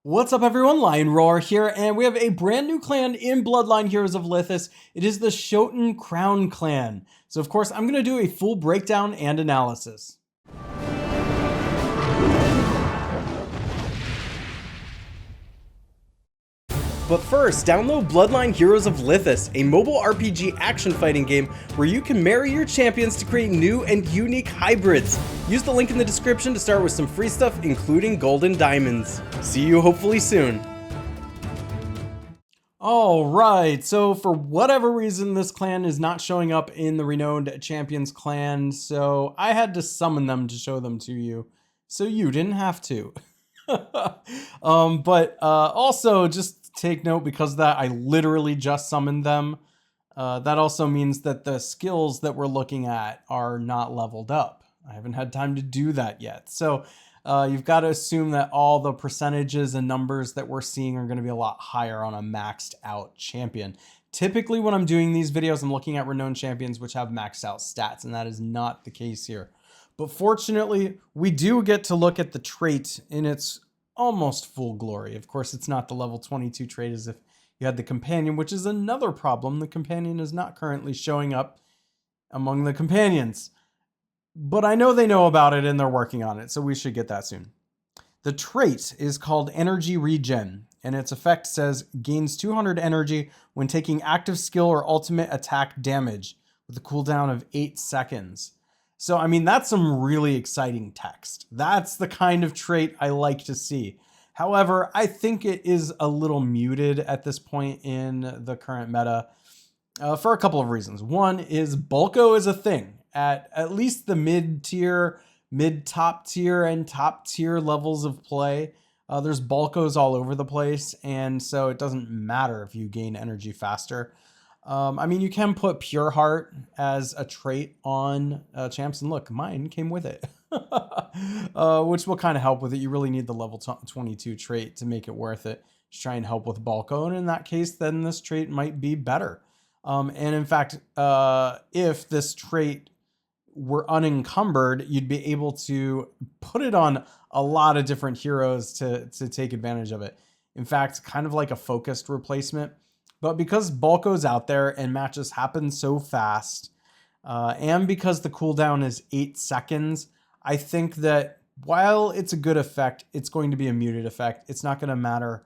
What's up everyone, Lion Roar here, and we have a brand new clan in Bloodline Heroes of Lithis. It is the SHOTEN Crown Clan. So of course, I'm going to do a full breakdown and analysis. But first, download Bloodline Heroes of Lithis, a mobile RPG action fighting game where you can marry your champions to create new and unique hybrids. Use the link in the description to start with some free stuff, including gold and diamonds. See you hopefully soon. Alright, so for whatever reason, this clan is not showing up in the Renowned Champions clan, so I had to summon them to show them to you, so you didn't have to. Also, just take note, because of that I literally just summoned them. That also means that the skills that we're looking at are not leveled up. I haven't had time to do that yet. So you've got to assume that all the percentages and numbers that we're seeing are going to be a lot higher on a maxed out champion. Typically when I'm doing these videos, I'm looking at renowned champions which have maxed out stats, and that is not the case here. But fortunately, we do get to look at the trait in its almost full glory. Of course, it's not the level 22 trait as if you had the companion, which is another problem. The companion is not currently showing up among the companions. But I know they know about it and they're working on it, so we should get that soon. The trait is called Energy Regen, and its effect says gains 200 energy when taking active skill or ultimate attack damage with a cooldown of 8 seconds. So, I mean, that's some really exciting text. That's the kind of trait I like to see. However, I think it is a little muted at this point in the current meta for a couple of reasons. One is Bulko is a thing at least the mid-tier, mid-top tier, and top tier levels of play. There's Bulkos all over the place, and so it doesn't matter if you gain energy faster. I mean, you can put Pure Heart as a trait on champs, and look, mine came with it, which will kind of help with it. You really need the level 22 trait to make it worth it. Just try and help with Bulko, and in that case, then this trait might be better. And in fact, if this trait were unencumbered, you'd be able to put it on a lot of different heroes to take advantage of it. In fact, kind of like a focused replacement. But because Bulko's out there and matches happen so fast, and because the cooldown is 8 seconds, I think that while it's a good effect, it's going to be a muted effect. It's not going to matter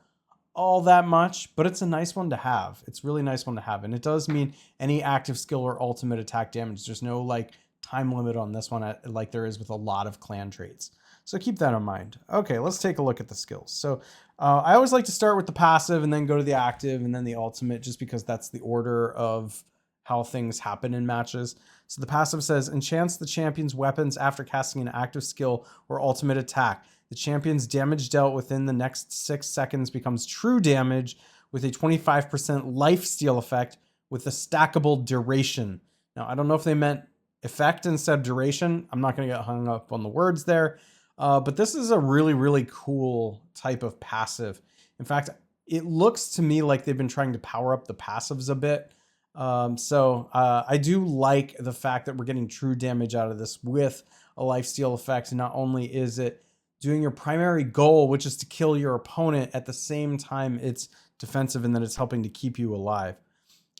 all that much, but it's a nice one to have. It's a really nice one to have. And it does mean any active skill or ultimate attack damage. There's no like time limit on this one like there is with a lot of clan traits. So keep that in mind. Okay, let's take a look at the skills. So I always like to start with the passive and then go to the active and then the ultimate, just because that's the order of how things happen in matches. So the passive says, enchants the champion's weapons after casting an active skill or ultimate attack. The champion's damage dealt within the next 6 seconds becomes true damage with a 25% lifesteal effect with a stackable duration. Now, I don't know if they meant effect instead of duration. I'm not going to get hung up on the words there. But this is a really, really cool type of passive. In fact, it looks to me like they've been trying to power up the passives a bit. I do like the fact that we're getting true damage out of this with a lifesteal effect. And not only is it doing your primary goal, which is to kill your opponent, at the same time it's defensive and that it's helping to keep you alive.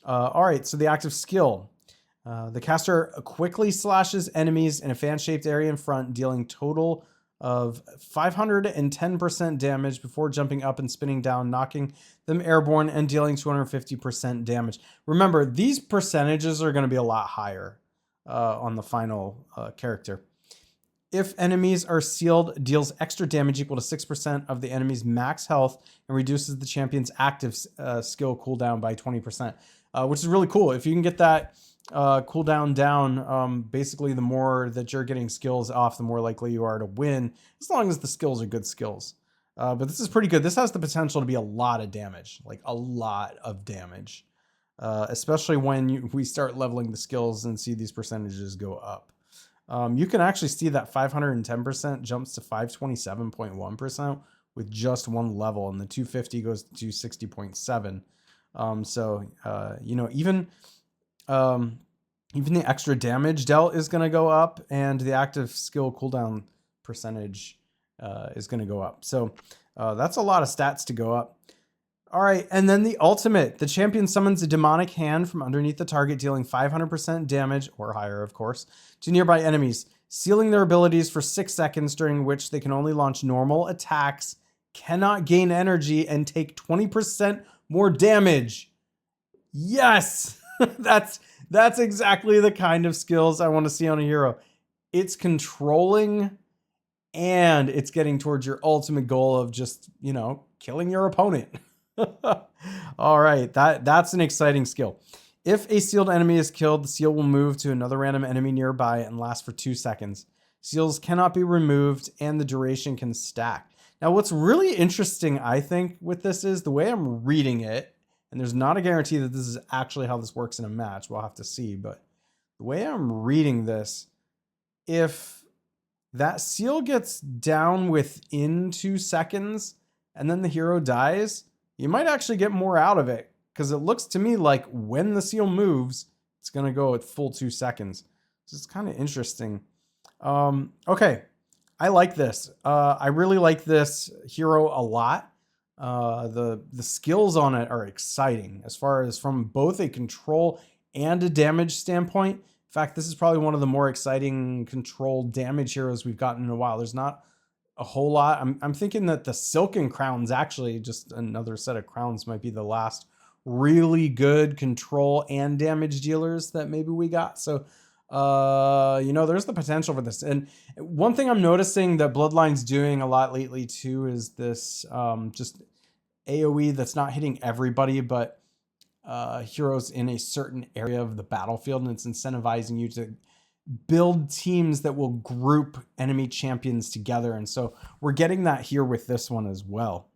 All right, so the active skill. The caster quickly slashes enemies in a fan-shaped area in front, dealing total of 510% damage before jumping up and spinning down, knocking them airborne and dealing 250% damage. Remember, these percentages are going to be a lot higher on the final character. If enemies are sealed, deals extra damage equal to 6% of the enemy's max health and reduces the champion's active skill cooldown by 20%, which is really cool. If you can get that cooldown down, basically the more that you're getting skills off, the more likely you are to win, as long as the skills are good skills. But this is pretty good. This has the potential to be a lot of damage, like a lot of damage, especially when we start leveling the skills and see these percentages go up. You can actually see that 510% jumps to 527.1% with just one level, and the 250 goes to 60.7. You know, even the extra damage dealt is going to go up, and the active skill cooldown percentage is going to go up. So That's a lot of stats to go up. All right, and then the ultimate. The champion summons a demonic hand from underneath the target, dealing 500% damage, or higher, of course, to nearby enemies, sealing their abilities for 6 seconds, during which they can only launch normal attacks, cannot gain energy, and take 20% more damage. Yes! That's exactly the kind of skills I want to see on a hero. It's controlling, and it's getting towards your ultimate goal of just, killing your opponent. All right, that's an exciting skill. If a sealed enemy is killed, the seal will move to another random enemy nearby and last for 2 seconds. Seals cannot be removed, and the duration can stack. Now, what's really interesting, I think, with this is the way I'm reading it, and there's not a guarantee that this is actually how this works in a match. We'll have to see, but the way I'm reading this, if that seal gets down within 2 seconds and then the hero dies, you might actually get more out of it, because it looks to me like when the seal moves, it's going to go at full 2 seconds. So it's kind of interesting. Okay, I like this. I really like this hero a lot. The skills on it are exciting as far as from both a control and a damage standpoint. In fact, this is probably one of the more exciting control damage heroes we've gotten in a while. There's not a whole lot. I'm thinking that the Silken Crown's actually just another set of crowns might be the last really good control and damage dealers that maybe we got. So, there's the potential for this. And one thing I'm noticing that Bloodline's doing a lot lately too is this just AoE that's not hitting everybody, but heroes in a certain area of the battlefield, and it's incentivizing you to build teams that will group enemy champions together. And so we're getting that here with this one as well.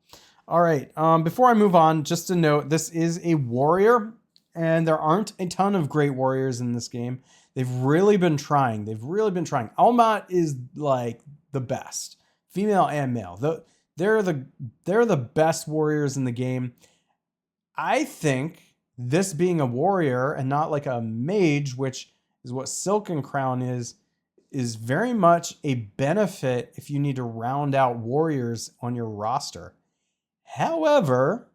All right. Before I move on, just to note, this is a warrior, and there aren't a ton of great warriors in this game. They've really been trying. Almat is like the best, female and male. They're the best warriors in the game. I think this being a warrior and not like a mage, which is what Silken Crown is very much a benefit if you need to round out warriors on your roster. However,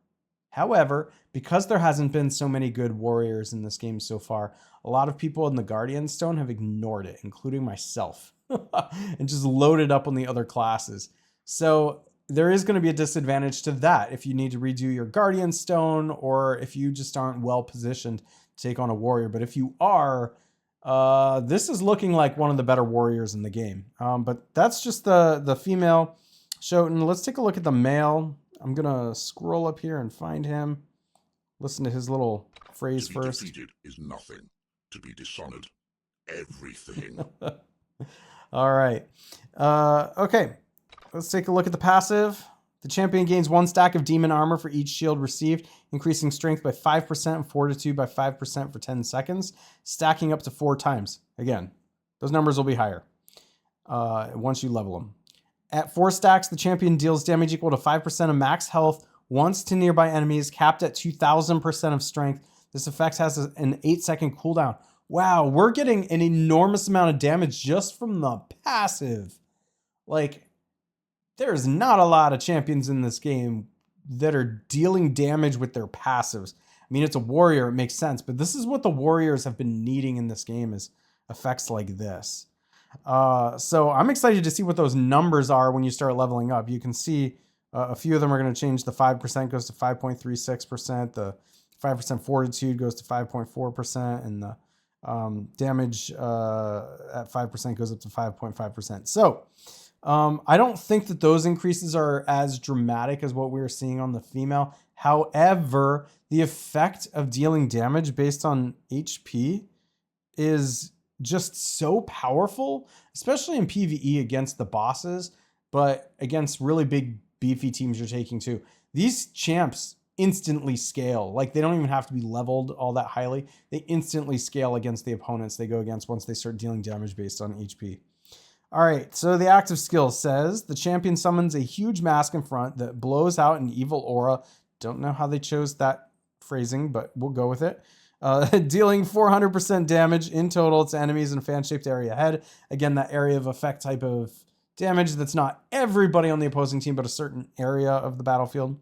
because there hasn't been so many good warriors in this game so far, a lot of people in the Guardian Stone have ignored it, including myself, and just loaded up on the other classes. So there is going to be a disadvantage to that if you need to redo your Guardian Stone, or if you just aren't well positioned to take on a warrior. But if you are, this is looking like one of the better warriors in the game. But that's just the female Shoten. Let's take a look at the male. I'm going to scroll up here and find him. Listen to his little phrase first. To be defeated is nothing. To be dishonored, everything. All right. Okay. Let's take a look at the passive. The champion gains 1 stack of demon armor for each shield received, increasing strength by 5% and fortitude by 5% for 10 seconds, stacking up to 4 times. Again, those numbers will be higher once you level them. At 4 stacks, the champion deals damage equal to 5% of max health once to nearby enemies, capped at 2,000% of strength. This effect has an 8-second cooldown. Wow, we're getting an enormous amount of damage just from the passive. Like, there's not a lot of champions in this game that are dealing damage with their passives. I mean, it's a warrior, it makes sense, but this is what the warriors have been needing in this game, is effects like this. So I'm excited to see what those numbers are when you start leveling up. You can see a few of them are going to change. The 5% goes to 5.36%. The 5% fortitude goes to 5.4%. And the damage at 5% goes up to 5.5%. So I don't think that those increases are as dramatic as what we were seeing on the female. However, the effect of dealing damage based on HP is just so powerful, especially in PvE against the bosses, but against really big beefy teams you're taking too. These champs instantly scale. Like, they don't even have to be leveled all that highly. They instantly scale against the opponents they go against once they start dealing damage based on HP. All right, so the active skill says the champion summons a huge mask in front that blows out an evil aura. Don't know how they chose that phrasing, but we'll go with it. Dealing 400% damage in total to enemies in a fan-shaped area ahead. Again, that area of effect type of damage that's not everybody on the opposing team, but a certain area of the battlefield.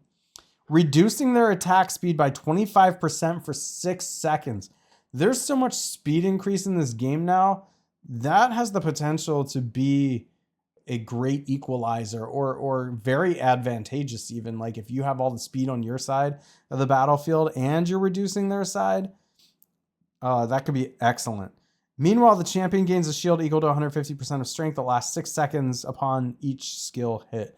Reducing their attack speed by 25% for 6 seconds. There's so much speed increase in this game now. That has the potential to be a great equalizer or very advantageous even. Like if you have all the speed on your side of the battlefield and you're reducing their side, that could be excellent. Meanwhile, the champion gains a shield equal to 150% of strength that lasts 6 seconds upon each skill hit.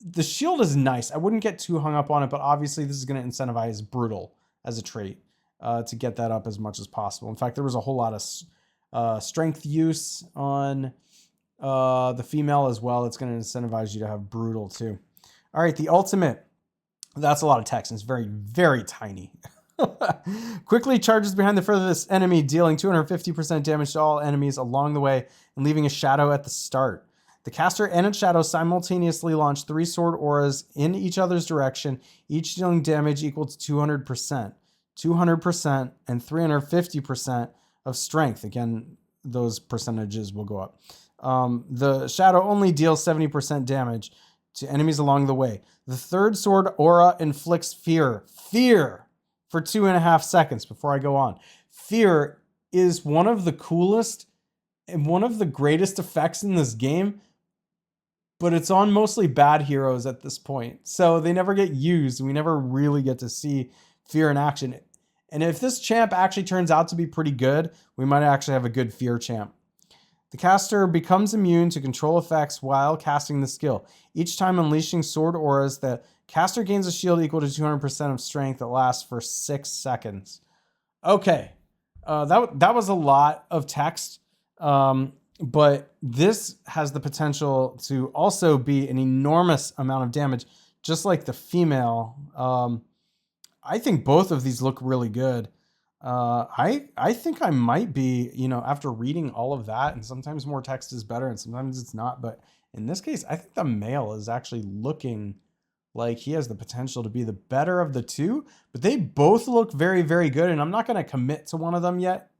The shield is nice. I wouldn't get too hung up on it, but obviously this is going to incentivize brutal as a trait to get that up as much as possible. In fact, there was a whole lot of strength use on the female as well. It's going to incentivize you to have brutal too. All right, the ultimate. That's a lot of text, and it's very, very tiny. Quickly charges behind the furthest enemy, dealing 250% damage to all enemies along the way and leaving a shadow at the start. The caster and its shadow simultaneously launch 3 sword auras in each other's direction, each dealing damage equal to 200%, 200%, and 350% of strength. Again, those percentages will go up. The shadow only deals 70% damage to enemies along the way. The third sword aura inflicts fear for 2.5 seconds before I go on. Fear is one of the coolest and one of the greatest effects in this game, but it's on mostly bad heroes at this point. So they never get used. We never really get to see fear in action. And if this champ actually turns out to be pretty good, we might actually have a good fear champ. The caster becomes immune to control effects while casting the skill. Each time unleashing sword auras, the caster gains a shield equal to 200% of strength that lasts for 6 seconds. Okay, that was a lot of text, but this has the potential to also be an enormous amount of damage, just like the female. I think both of these look really good. I think I might be, after reading all of that, and sometimes more text is better and sometimes it's not, but in this case, I think the male is actually looking like he has the potential to be the better of the two, but they both look very, very good, and I'm not going to commit to one of them yet.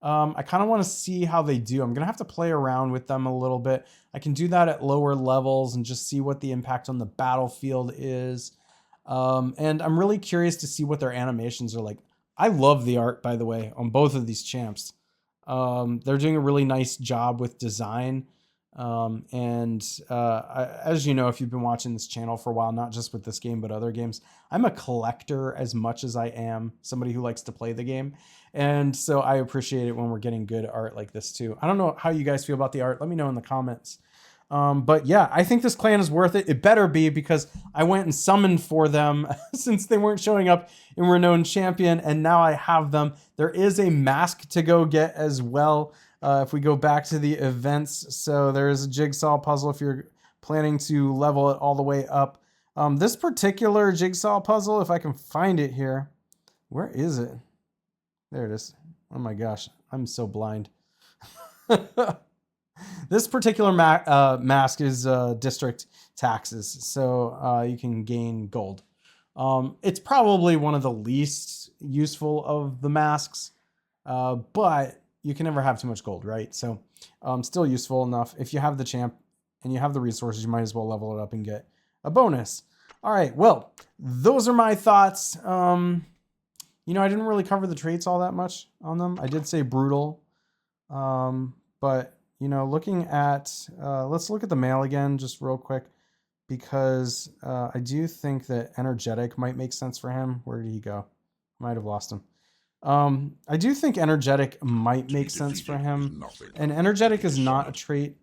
I kind of want to see how they do. I'm going to have to play around with them a little bit. I can do that at lower levels and just see what the impact on the battlefield is. And I'm really curious to see what their animations are like. I love the art, by the way, on both of these champs. They're doing a really nice job with design. As you know, if you've been watching this channel for a while, not just with this game, but other games, I'm a collector as much as I am somebody who likes to play the game. And so I appreciate it when we're getting good art like this too. I don't know how you guys feel about the art. Let me know in the comments. But yeah, I think this clan is worth it. It better be, because I went and summoned for them since they weren't showing up in Renowned Champion, and now I have them. There is a mask to go get as well. If we go back to the events, so there's a jigsaw puzzle if you're planning to level it all the way up. This particular jigsaw puzzle, if I can find it here, where is it? There it is. Oh my gosh, I'm so blind. This particular mask is district taxes, so you can gain gold. It's probably one of the least useful of the masks, but you can never have too much gold, right? So still useful enough. If you have the champ and you have the resources, you might as well level it up and get a bonus. All right, well, those are my thoughts. I didn't really cover the traits all that much on them. I did say brutal, but looking at, let's look at the male again, just real quick, because I do think that energetic might make sense for him. Where did he go? Might have lost him. I do think energetic might make sense for him. And energetic is not a trait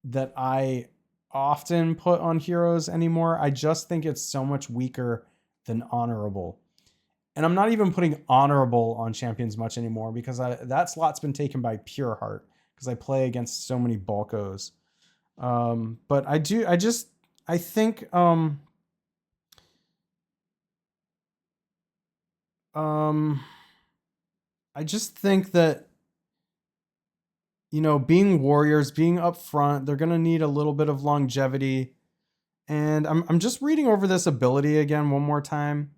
that I often put on heroes anymore. I just think it's so much weaker than honorable. And I'm not even putting honorable on champions much anymore, because that slot's been taken by pure heart, because I play against so many bulkos. But I think I just think that, being warriors, being up front, they're going to need a little bit of longevity. And I'm just reading over this ability again one more time.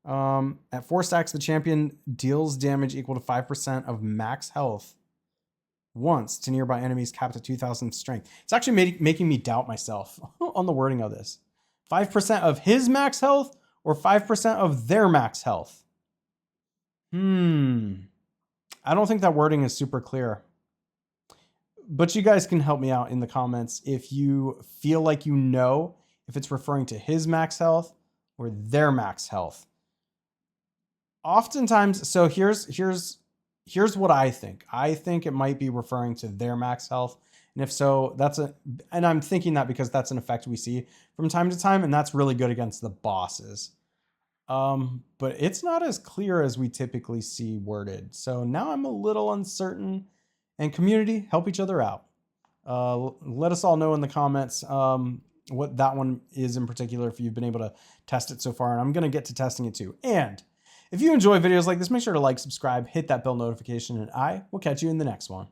At 4 stacks, the champion deals damage equal to 5% of max health once to nearby enemies capped at 2,000 strength. It's actually making me doubt myself on the wording of this. 5% of his max health or 5% of their max health? I don't think that wording is super clear. But you guys can help me out in the comments if you feel like you know if it's referring to his max health or their max health. Oftentimes, so here's what I think. I think it might be referring to their max health. And if so, and I'm thinking that because that's an effect we see from time to time, and that's really good against the bosses. But it's not as clear as we typically see worded. So now I'm a little uncertain. And community, help each other out. Let us all know in the comments what that one is in particular, if you've been able to test it so far. And I'm going to get to testing it too. And if you enjoy videos like this, make sure to like, subscribe, hit that bell notification, and I will catch you in the next one.